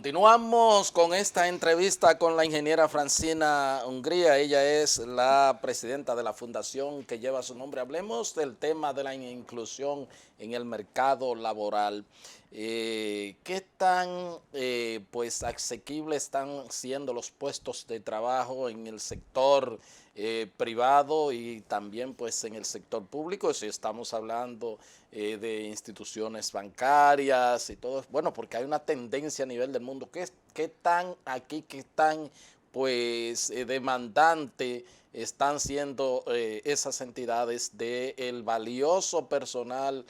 Continuamos con esta entrevista con la ingeniera Francina Hungría. Ella es la presidenta de la fundación que lleva su nombre. Hablemos del tema de la inclusión en el mercado laboral. ¿Qué tan pues asequibles están siendo los puestos de trabajo en el sector privado y también pues en el sector público? Si estamos hablando de instituciones bancarias y todo, bueno, porque hay una tendencia a nivel del mundo. ¿Qué tan aquí, qué tan pues demandante están siendo esas entidades del valioso personal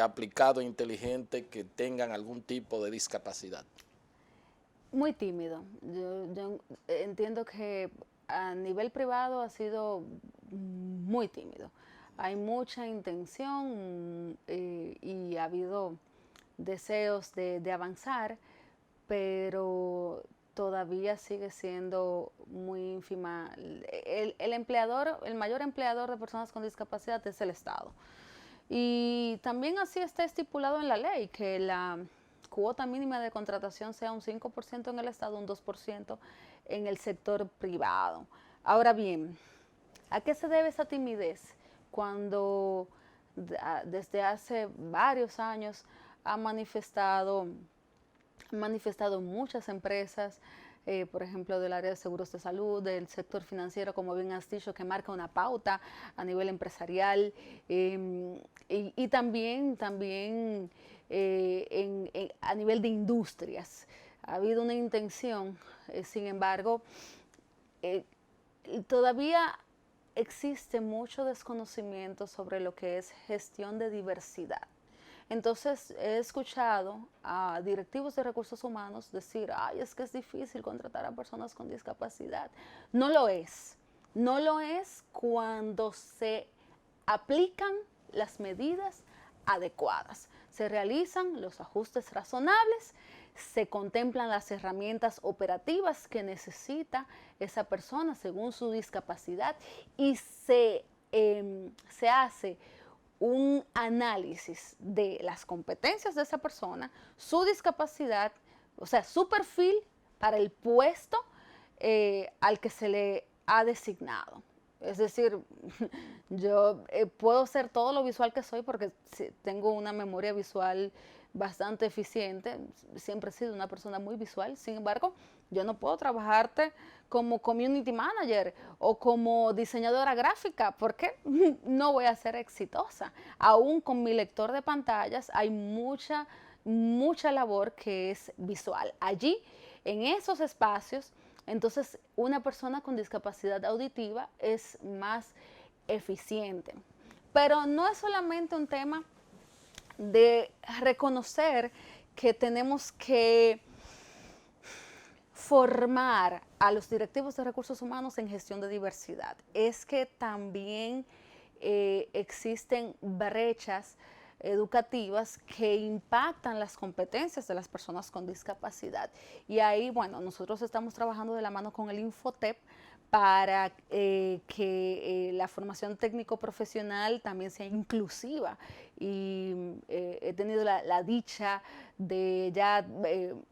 aplicado, inteligente, que tengan algún tipo de discapacidad? Muy tímido. Yo entiendo que a nivel privado ha sido muy tímido. Hay mucha intención y ha habido deseos de avanzar, pero todavía sigue siendo muy ínfima. El empleador, el mayor empleador de personas con discapacidad es el Estado. Y también así está estipulado en la ley que la cuota mínima de contratación sea un 5% en el Estado, un 2% en el sector privado. Ahora bien, ¿a qué se debe esa timidez? Cuando desde hace varios años han manifestado muchas empresas, por ejemplo, del área de seguros de salud, del sector financiero, como bien has dicho, que marca una pauta a nivel empresarial y también a nivel de industrias. Ha habido una intención, sin embargo, eh, todavía existe mucho desconocimiento sobre lo que es gestión de diversidad. Entonces he escuchado a directivos de recursos humanos decir, ay, es que es difícil contratar a personas con discapacidad. No lo es. No lo es cuando se aplican las medidas adecuadas. Se realizan los ajustes razonables, se contemplan las herramientas operativas que necesita esa persona según su discapacidad y se hace un análisis de las competencias de esa persona, su discapacidad, o sea, su perfil para el puesto al que se le ha designado. Es decir, yo puedo ser todo lo visual que soy porque tengo una memoria visual bastante eficiente, siempre he sido una persona muy visual, sin embargo, yo no puedo trabajarte como community manager o como diseñadora gráfica porque no voy a ser exitosa. Aún con mi lector de pantallas hay mucha labor que es visual. Allí, en esos espacios, entonces una persona con discapacidad auditiva es más eficiente. Pero no es solamente un tema de reconocer que tenemos que formar a los directivos de recursos humanos en gestión de diversidad. Es que también existen brechas educativas que impactan las competencias de las personas con discapacidad. Y ahí, bueno, nosotros estamos trabajando de la mano con el Infotep para que la formación técnico-profesional también sea inclusiva. Y he tenido la dicha de ya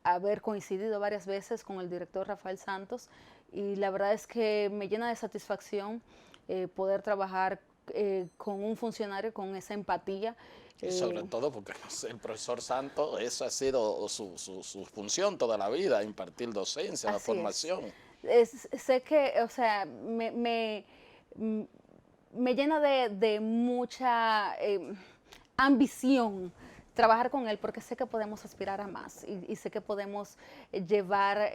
haber coincidido varias veces con el director Rafael Santos y la verdad es que me llena de satisfacción poder trabajar con un funcionario con esa empatía. Y sobre todo porque el profesor Santos, eso ha sido su función toda la vida, impartir docencia, la Así es. formación. Sé que, o sea, me llena de mucha ambición trabajar con él porque sé que podemos aspirar a más y sé que podemos llevar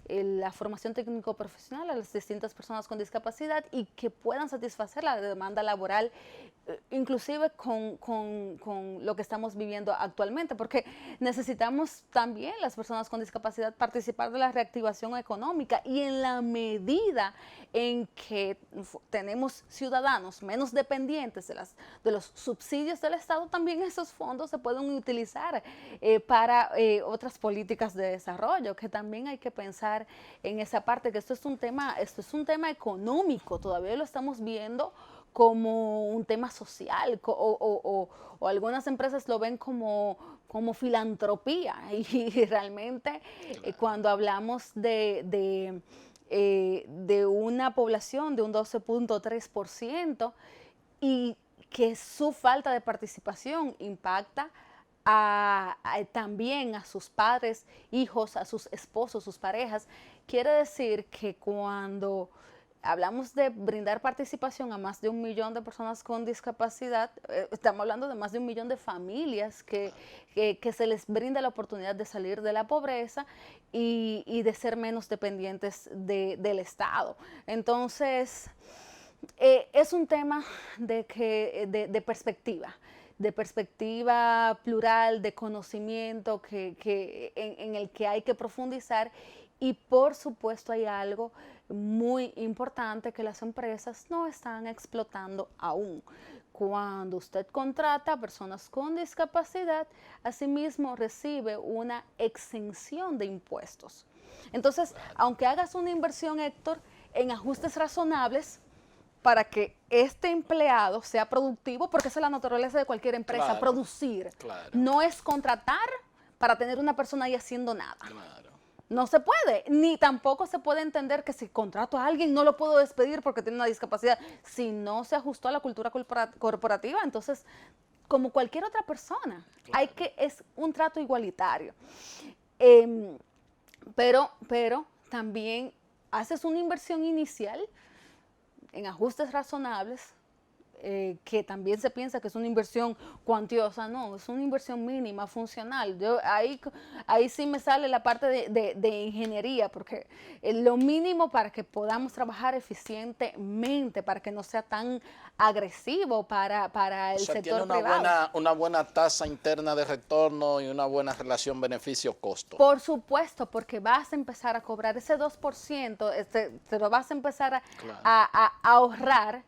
la formación técnico-profesional a las distintas personas con discapacidad y que puedan satisfacer la demanda laboral, inclusive con lo que estamos viviendo actualmente, porque necesitamos también las personas con discapacidad participar de la reactivación económica y en la medida en que tenemos ciudadanos menos dependientes de los subsidios del Estado, también esos fondos se pueden utilizar para otras políticas de desarrollo, que también hay que pensar en esa parte, que esto es un tema económico, todavía lo estamos viendo como un tema social o algunas empresas lo ven como filantropía y realmente cuando hablamos de una población de un 12.3% y que su falta de participación impacta también a sus padres, hijos, a sus esposos, sus parejas, quiere decir que cuando hablamos de brindar participación a más de 1 millón de personas con discapacidad, estamos hablando de más de 1 millón de familias que se les brinda la oportunidad de salir de la pobreza y de ser menos dependientes del Estado. Entonces, es un tema de perspectiva plural, de conocimiento en el que hay que profundizar y por supuesto hay algo muy importante que las empresas no están explotando aún. Cuando usted contrata a personas con discapacidad, asimismo recibe una exención de impuestos. Entonces, aunque hagas una inversión, Héctor, en ajustes razonables, para que este empleado sea productivo, porque esa es la naturaleza de cualquier empresa, Claro, producir. claro. No es contratar para tener una persona ahí haciendo nada. Claro. No se puede, ni tampoco se puede entender que si contrato a alguien no lo puedo despedir porque tiene una discapacidad. Si no se ajustó a la cultura corporativa, entonces, como cualquier otra persona, Claro. es un trato igualitario. Pero también haces una inversión inicial en ajustes razonables, que también se piensa que es una inversión cuantiosa, no, es una inversión mínima, funcional. Ahí sí me sale la parte de ingeniería, porque lo mínimo para que podamos trabajar eficientemente, para que no sea tan agresivo para el sector privado. Tiene una buena tasa interna de retorno y una buena relación beneficio-costo. Por supuesto, porque vas a empezar a cobrar ese 2%, te lo vas a empezar Claro. a ahorrar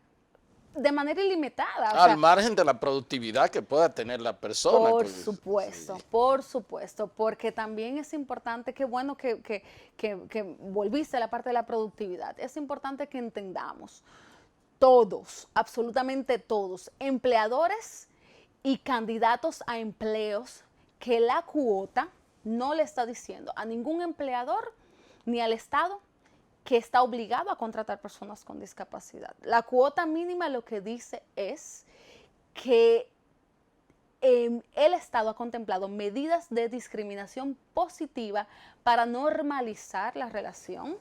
de manera ilimitada. Al margen de la productividad que pueda tener la persona. Por supuesto, sí. Por supuesto, porque también es importante, qué bueno que volviste a la parte de la productividad, es importante que entendamos todos, absolutamente todos, empleadores y candidatos a empleos, que la cuota no le está diciendo a ningún empleador ni al Estado que está obligado a contratar personas con discapacidad. La cuota mínima lo que dice es que el Estado ha contemplado medidas de discriminación positiva para normalizar la relación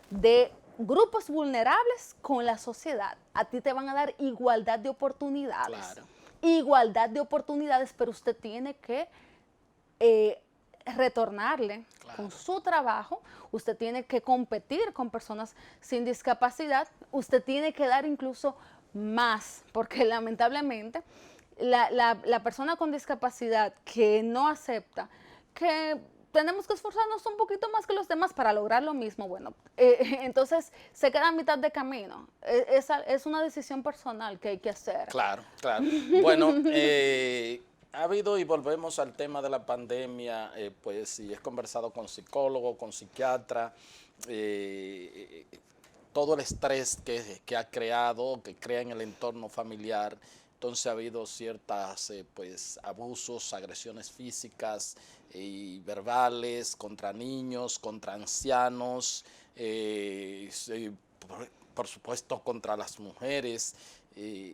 de grupos vulnerables con la sociedad. A ti te van a dar igualdad de oportunidades. Claro. Igualdad de oportunidades, pero usted tiene que retornarle, claro, con su trabajo. Usted tiene que competir con personas sin discapacidad, usted tiene que dar incluso más, porque lamentablemente la persona con discapacidad que no acepta que tenemos que esforzarnos un poquito más que los demás para lograr lo mismo, bueno, entonces se queda a mitad de camino. Es una decisión personal que hay que hacer. Claro, claro. Bueno, ha habido, y volvemos al tema de la pandemia, pues si es conversado con psicólogo, con psiquiatra, todo el estrés que ha creado, que crea en el entorno familiar. Entonces ha habido ciertas pues abusos, agresiones físicas y verbales contra niños, contra ancianos, por supuesto contra las mujeres.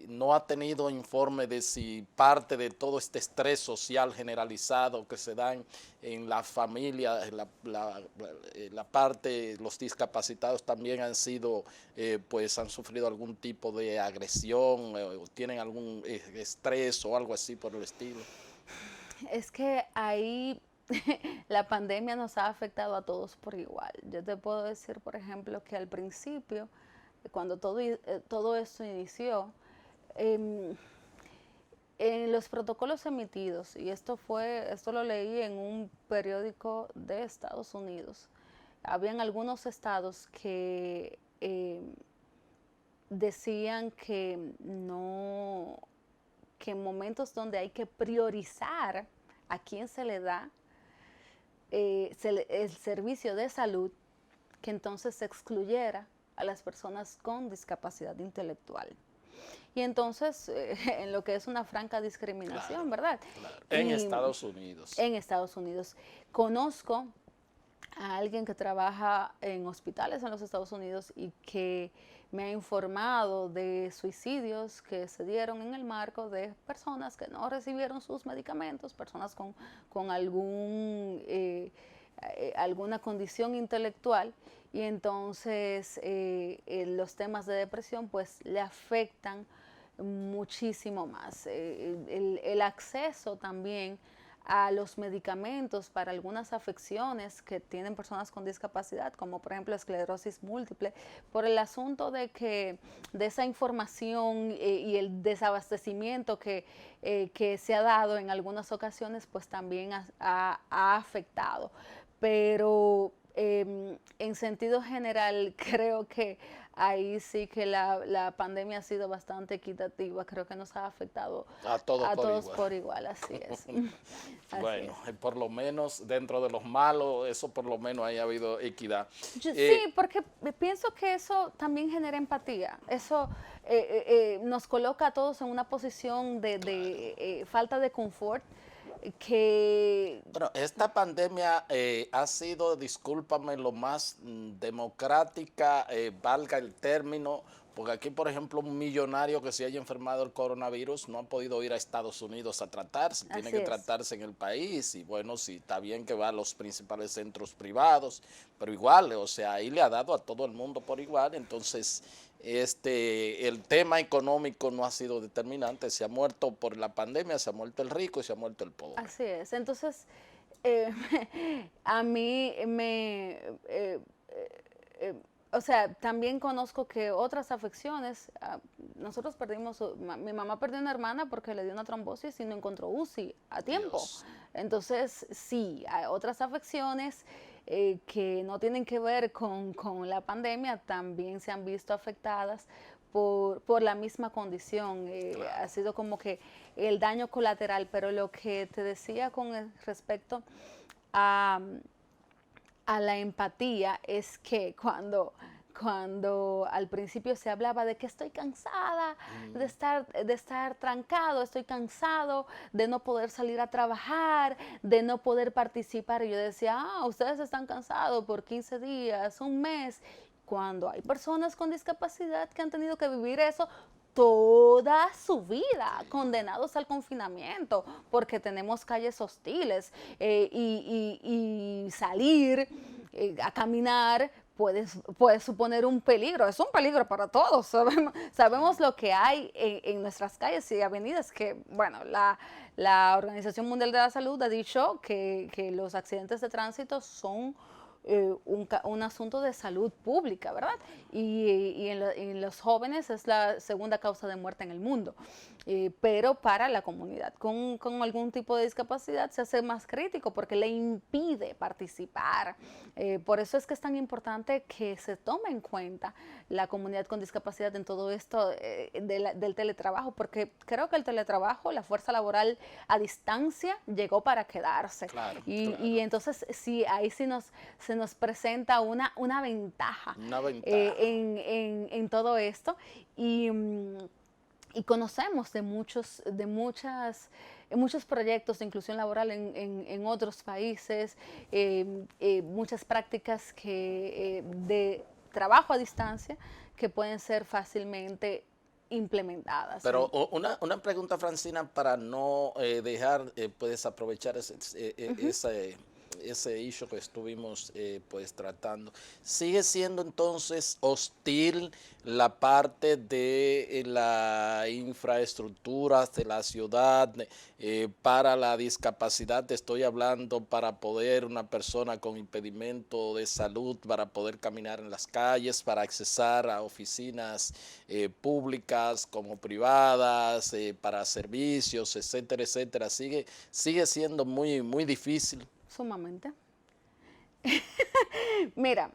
No ha tenido informe de si parte de todo este estrés social generalizado que se da en la familia, la parte, los discapacitados también han sido, pues han sufrido algún tipo de agresión, o tienen algún estrés o algo así por el estilo. Es que ahí la pandemia nos ha afectado a todos por igual. Yo te puedo decir, por ejemplo, que al principio, cuando todo esto inició, en los protocolos emitidos, y esto lo leí en un periódico de Estados Unidos, habían algunos estados que decían que en momentos donde hay que priorizar a quién se le da el servicio de salud, que entonces se excluyera a las personas con discapacidad intelectual. y entonces en lo que es una franca discriminación, Claro, ¿verdad? claro. En Y Estados Unidos. en Estados Unidos. Conozco a alguien que trabaja en hospitales en los Estados Unidos y que me ha informado de suicidios que se dieron en el marco de personas que no recibieron sus medicamentos, personas con alguna condición intelectual, y entonces los temas de depresión pues le afectan muchísimo más. El acceso también a los medicamentos para algunas afecciones que tienen personas con discapacidad, como por ejemplo esclerosis múltiple, por el asunto de esa información y el desabastecimiento que se ha dado en algunas ocasiones, pues también ha afectado. Pero en sentido general, creo que ahí sí que la pandemia ha sido bastante equitativa, creo que nos ha afectado A todos a por todos igual. por igual, así es. Así Bueno, es. por lo menos dentro de los malos, eso por lo menos ahí ha habido equidad. Sí, porque pienso que eso también genera empatía. Eso nos coloca a todos en una posición de falta de confort que Bueno, esta pandemia ha sido, discúlpame, lo más democrática, valga el término, porque aquí, por ejemplo, un millonario que se haya enfermado del coronavirus no ha podido ir a Estados Unidos a tratarse, tiene así que es. tratarse en el país, y bueno, sí, está bien que va a los principales centros privados, pero igual, o sea, ahí le ha dado a todo el mundo por igual, entonces el tema económico no ha sido determinante, se ha muerto por la pandemia, se ha muerto el rico y se ha muerto el pobre. Así es. Entonces, eh, a mí eh, o sea, también conozco que otras afecciones, nosotros perdimos, mi mamá perdió una hermana porque le dio una trombosis y no encontró UCI a tiempo. Dios. Entonces, sí, hay otras afecciones que no tienen que ver con la pandemia, también se han visto afectadas por la misma condición. Ha Claro. sido como que el daño colateral, pero lo que te decía con respecto a, a la empatía es que cuando al principio se hablaba de que estoy cansada de estar trancado, estoy cansado de no poder salir a trabajar, de no poder participar. Y yo decía, ustedes están cansados por 15 días, un mes, cuando hay personas con discapacidad que han tenido que vivir eso toda su vida, condenados al confinamiento, porque tenemos calles hostiles y salir a caminar puede suponer un peligro, es un peligro para todos, sabemos lo que hay en nuestras calles y avenidas, que bueno, la Organización Mundial de la Salud ha dicho que los accidentes de tránsito son un asunto de salud pública, ¿verdad? Y en los jóvenes es la segunda causa de muerte en el mundo. Pero para la comunidad con algún tipo de discapacidad se hace más crítico porque le impide participar. Por eso es que es tan importante que se tome en cuenta la comunidad con discapacidad en todo esto del teletrabajo, porque creo que el teletrabajo, la fuerza laboral a distancia, llegó para quedarse. Claro, Y claro. entonces sí, ahí sí se nos presenta una ventaja Una ventaja. en todo esto. Y, y conocemos muchos proyectos de inclusión laboral en otros países, muchas prácticas de trabajo a distancia que pueden ser fácilmente implementadas. Pero una pregunta, Francina, para no dejar, puedes aprovechar ese issue que estuvimos pues tratando. ¿Sigue siendo entonces hostil la parte de la infraestructura de la ciudad para la discapacidad? Te estoy hablando para poder una persona con impedimento de salud, para poder caminar en las calles, para accesar a oficinas públicas como privadas, para servicios, etcétera, etcétera. Sigue siendo muy, muy difícil. Sumamente. Mira,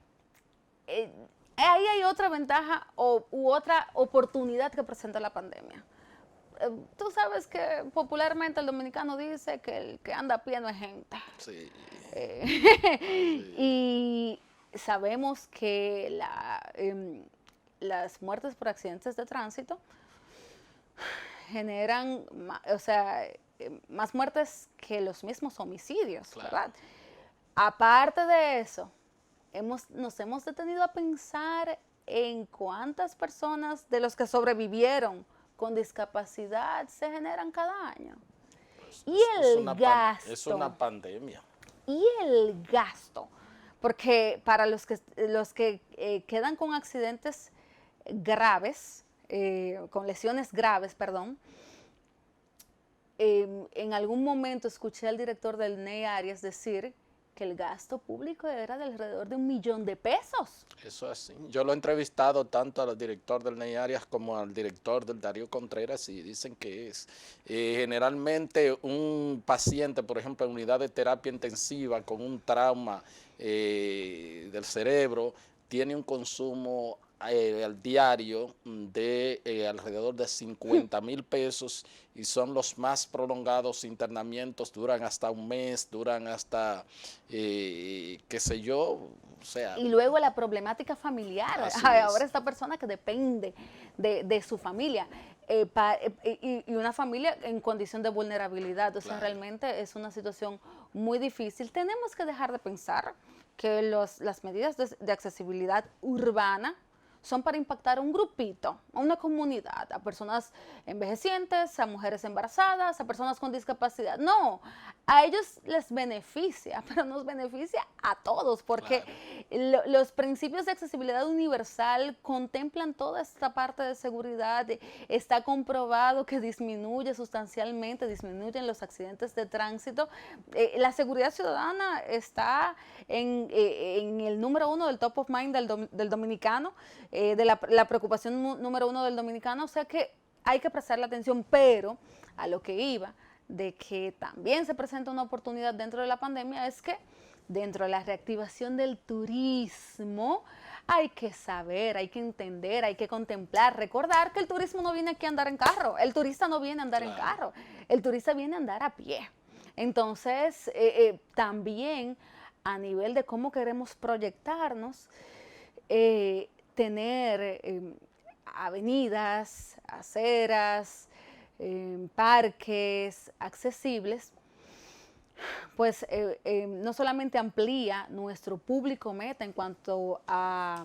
ahí hay otra ventaja u otra oportunidad que presenta la pandemia. Tú sabes que popularmente el dominicano dice que el que anda a pie no es gente. Sí, Y sabemos que las muertes por accidentes de tránsito generan, o sea, más muertes que los mismos homicidios, Claro. ¿verdad? Aparte de eso, nos hemos detenido a pensar en cuántas personas de los que sobrevivieron con discapacidad se generan cada año. Y Es el gasto. es una pandemia. Y el gasto. Porque para los que quedan con accidentes graves, con lesiones graves, perdón, en algún momento escuché al director del NEI Arias decir que el gasto público era de alrededor de $1.000.000. Eso es así. Yo lo he entrevistado tanto al director del Ney Arias como al director del Darío Contreras y dicen que es generalmente un paciente, por ejemplo, en unidad de terapia intensiva con un trauma del cerebro, tiene un consumo al diario de alrededor de 50,000 pesos y son los más prolongados internamientos, duran hasta un mes, duran hasta, qué sé yo, o sea. Y luego la problemática familiar. Ahora esta persona que depende de su familia y una familia en condición de vulnerabilidad. O sea, realmente es una situación muy difícil. Tenemos que dejar de pensar que las medidas de accesibilidad urbana son para impactar a un grupito, a una comunidad, a personas envejecientes, a mujeres embarazadas, a personas con discapacidad. No, a ellos les beneficia, pero nos beneficia a todos, porque los principios de accesibilidad universal contemplan toda esta parte de seguridad. Está comprobado que disminuye sustancialmente, disminuyen los accidentes de tránsito. La seguridad ciudadana está en el número 1 del top of mind del dominicano, de la preocupación número 1 del dominicano, o sea que hay que prestarle atención, pero a lo que iba, de que también se presenta una oportunidad dentro de la pandemia, es que dentro de la reactivación del turismo hay que saber, hay que entender, hay que contemplar, recordar que el turismo no viene aquí a andar en carro, el turista no viene a andar en carro, el turista viene a andar a pie. Entonces, también a nivel de cómo queremos proyectarnos, tener avenidas, aceras, parques accesibles, pues no solamente amplía nuestro público meta en cuanto a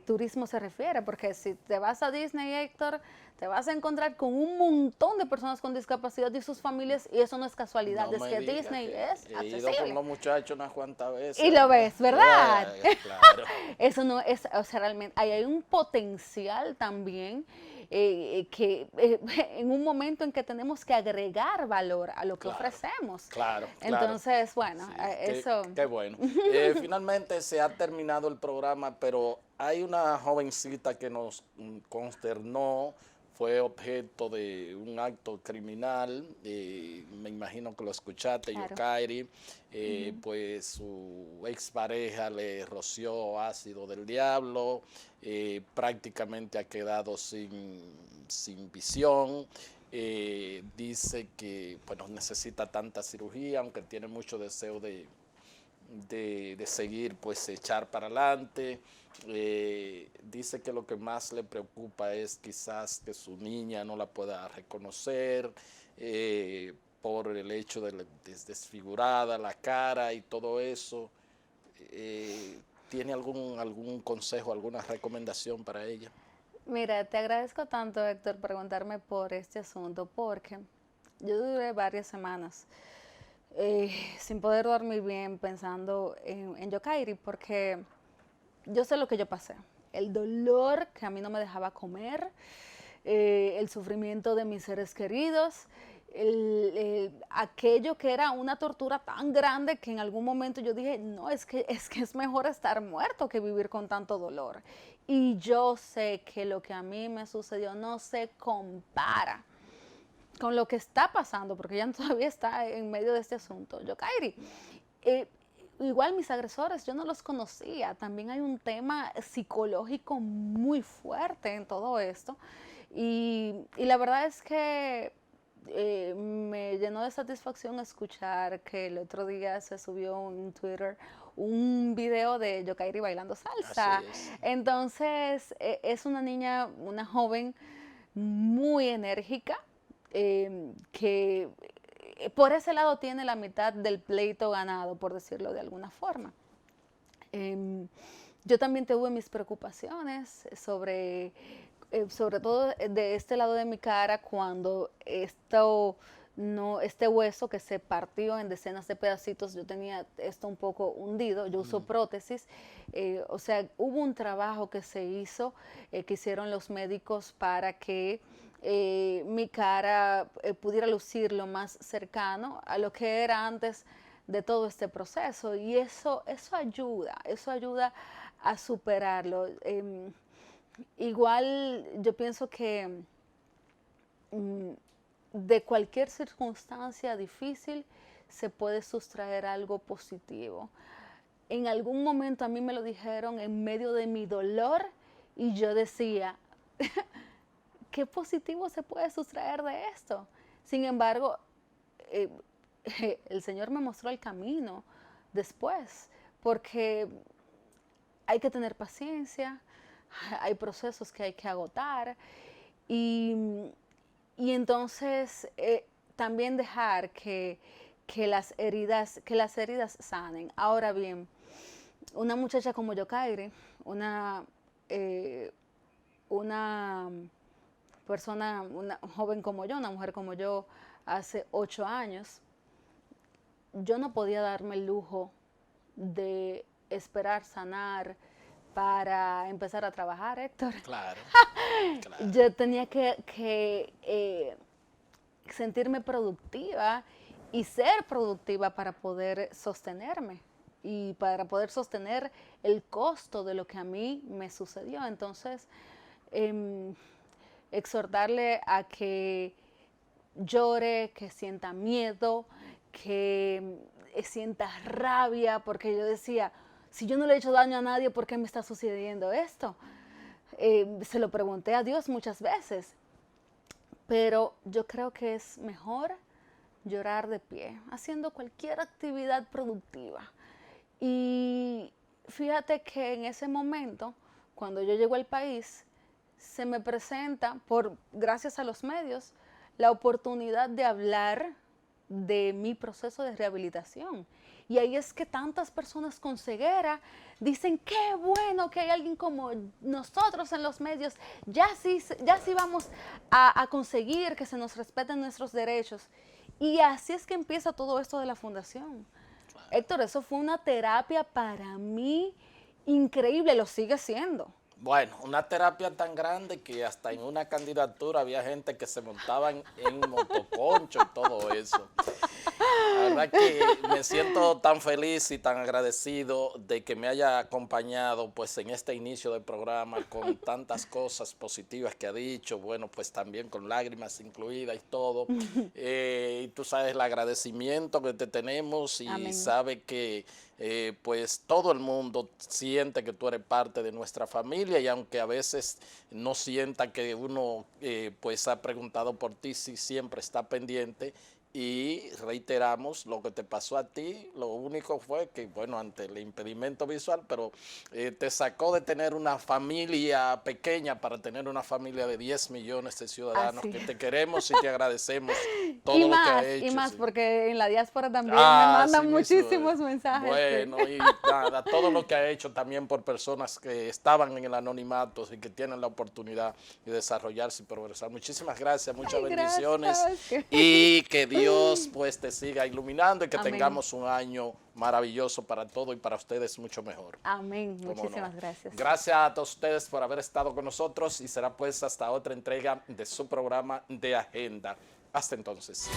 turismo se refiere, porque si te vas a Disney, Héctor, te vas a encontrar con un montón de personas con discapacidad y sus familias, y eso no es casualidad, No es me que diga Disney que es he ido con accesible. los muchachos unas cuantas veces. Y lo ves, ¿verdad? Claro. Eso no es, o sea, realmente ahí hay un potencial también que en un momento en que tenemos que agregar valor a lo que ofrecemos. Claro. Entonces, bueno, Sí, eso. Qué bueno. Finalmente se ha terminado el programa, pero hay una jovencita que nos consternó, fue objeto de un acto criminal, me imagino que lo escuchaste, Claro. Yokairi, pues su expareja le roció ácido del diablo, prácticamente ha quedado sin visión. Dice que bueno, necesita tanta cirugía, aunque tiene mucho deseo de seguir, pues echar para adelante. Dice que lo que más le preocupa es quizás que su niña no la pueda reconocer por el hecho de desfigurada la cara y todo eso. ¿Tiene algún consejo, alguna recomendación para ella? Mira, te agradezco tanto, Héctor, por preguntarme por este asunto, porque yo duré varias semanas sin poder dormir bien pensando en Yokairi, porque yo sé lo que yo pasé, el dolor que a mí no me dejaba comer, el sufrimiento de mis seres queridos, aquello que era una tortura tan grande que en algún momento yo dije, no, es que es mejor estar muerto que vivir con tanto dolor. Y yo sé que lo que a mí me sucedió no se compara con lo que está pasando, porque ella todavía está en medio de este asunto. Yokairi, igual mis agresores, yo no los conocía. También hay un tema psicológico muy fuerte en todo esto. Y la verdad es que me llenó de satisfacción escuchar que el otro día se subió en Twitter un video de Yokairi bailando salsa. Así es. Entonces, es una niña, una joven muy enérgica, que por ese lado tiene la mitad del pleito ganado, por decirlo de alguna forma. Yo también tuve mis preocupaciones sobre todo de este lado de mi cara, cuando este hueso que se partió en decenas de pedacitos, yo tenía esto un poco hundido, yo uso prótesis, o sea, hubo un trabajo que se hizo, que hicieron los médicos para que mi cara pudiera lucir lo más cercano a lo que era antes de todo este proceso, y eso ayuda a superarlo. Igual yo pienso que de cualquier circunstancia difícil se puede sustraer algo positivo. En algún momento a mí me lo dijeron en medio de mi dolor y yo decía, ¿qué positivo se puede sustraer de esto? Sin embargo, el Señor me mostró el camino después, porque hay que tener paciencia, hay procesos que hay que agotar, y entonces también dejar que las heridas sanen. Ahora bien, una muchacha como Yokairi, una persona, una joven como yo, una mujer como yo, hace 8 años, yo no podía darme el lujo de esperar sanar para empezar a trabajar, Héctor. Claro, claro. Yo tenía que sentirme productiva y ser productiva para poder sostenerme y para poder sostener el costo de lo que a mí me sucedió. Entonces, exhortarle a que llore, que sienta miedo, que sienta rabia, porque yo decía, si yo no le he hecho daño a nadie, ¿por qué me está sucediendo esto? Se lo pregunté a Dios muchas veces, pero yo creo que es mejor llorar de pie, haciendo cualquier actividad productiva. Y fíjate que en ese momento, cuando yo llego al país, se me presenta, gracias a los medios, la oportunidad de hablar de mi proceso de rehabilitación. Y ahí es que tantas personas con ceguera dicen, qué bueno que hay alguien como nosotros en los medios, ya sí vamos a conseguir que se nos respeten nuestros derechos. Y así es que empieza todo esto de la fundación. Héctor, eso fue una terapia para mí increíble, lo sigue siendo. Bueno, una terapia tan grande que hasta en una candidatura había gente que se montaban en motoconcho y todo eso. La verdad que me siento tan feliz y tan agradecido de que me haya acompañado pues en este inicio del programa con tantas cosas positivas que ha dicho, bueno, pues también con lágrimas incluidas y todo. Y tú sabes el agradecimiento que te tenemos y Amén. sabe que pues todo el mundo siente que tú eres parte de nuestra familia, y aunque a veces no sienta que uno pues ha preguntado por ti, sí siempre está pendiente. Y reiteramos lo que te pasó a ti, lo único fue que, bueno, ante el impedimento visual, pero te sacó de tener una familia pequeña para tener una familia de 10 millones de ciudadanos. Así que es. te queremos y te agradecemos todo lo que has hecho. Y más, Sí. porque en la diáspora también me mandan sí, muchísimos mismo. mensajes. Bueno, y nada, todo lo que ha hecho también por personas que estaban en el anonimato y que tienen la oportunidad de desarrollarse y progresar. Muchísimas gracias, muchas bendiciones. Gracias. Y que Dios pues te siga iluminando y que Amén. tengamos un año maravilloso para todo y para ustedes mucho mejor. Amén. ¿Cómo Muchísimas no? gracias. Gracias a todos ustedes por haber estado con nosotros, y será pues hasta otra entrega de su programa de Agenda. Hasta entonces.